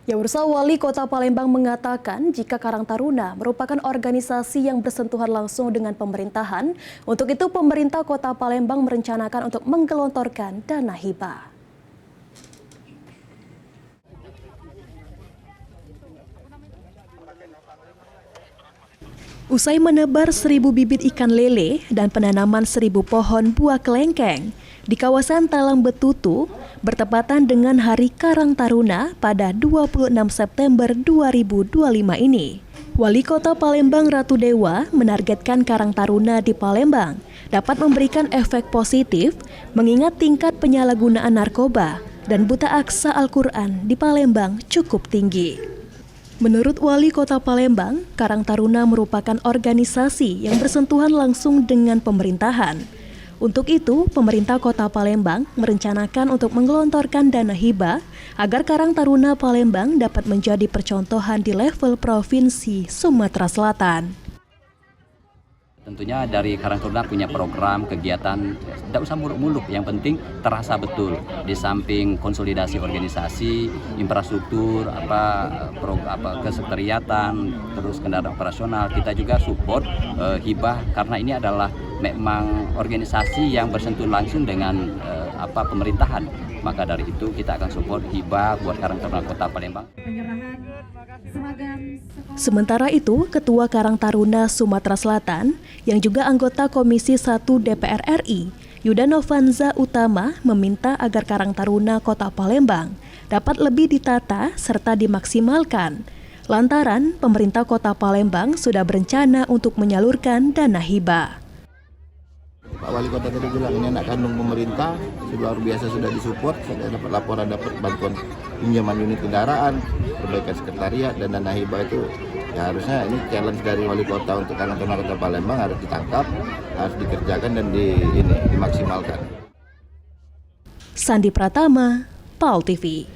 Ya, Bursa Wali Kota Palembang mengatakan jika Karang Taruna merupakan organisasi yang bersentuhan langsung dengan pemerintahan, untuk itu pemerintah Kota Palembang merencanakan untuk menggelontorkan dana hibah. Usai menebar 1.000 bibit ikan lele dan penanaman 1.000 pohon buah kelengkeng di kawasan Talang Betutu, bertepatan dengan Hari Karang Taruna pada 26 September 2025 ini. Wali Kota Palembang Ratu Dewa menargetkan Karang Taruna di Palembang dapat memberikan efek positif mengingat tingkat penyalahgunaan narkoba dan buta aksa Al-Quran di Palembang cukup tinggi. Menurut Wali Kota Palembang, Karang Taruna merupakan organisasi yang bersentuhan langsung dengan pemerintahan. Untuk itu, pemerintah Kota Palembang merencanakan untuk menggelontorkan dana hibah agar Karang Taruna Palembang dapat menjadi percontohan di level Provinsi Sumatera Selatan. Tentunya dari Karang Taruna punya program, kegiatan, tidak usah muluk-muluk, yang penting terasa betul. Di samping konsolidasi organisasi, infrastruktur, kesekretariatan, terus kendaraan operasional, kita juga support hibah karena ini adalah memang organisasi yang bersentuhan langsung dengan pemerintahan. Maka dari itu kita akan support hibah buat Karang Taruna Kota Palembang. Sementara itu, Ketua Karang Taruna Sumatera Selatan yang juga anggota Komisi 1 DPR RI, Yuda Novanza Utama, meminta agar Karang Taruna Kota Palembang dapat lebih ditata serta dimaksimalkan. Lantaran pemerintah Kota Palembang sudah berencana untuk menyalurkan dana hibah. Pak Wali Kota tadi bilang ini anak kandung pemerintah, luar biasa sudah disupport, saya dapat laporan, dapat bantuan pinjaman unit kendaraan, perbaikan sekretariat dan dana hibah itu ya harusnya ini challenge dari Wali Kota untuk Karang Taruna Kota Palembang harus ditangkap, harus dikerjakan dan dimaksimalkan. Sandi Pratama, PAL TV.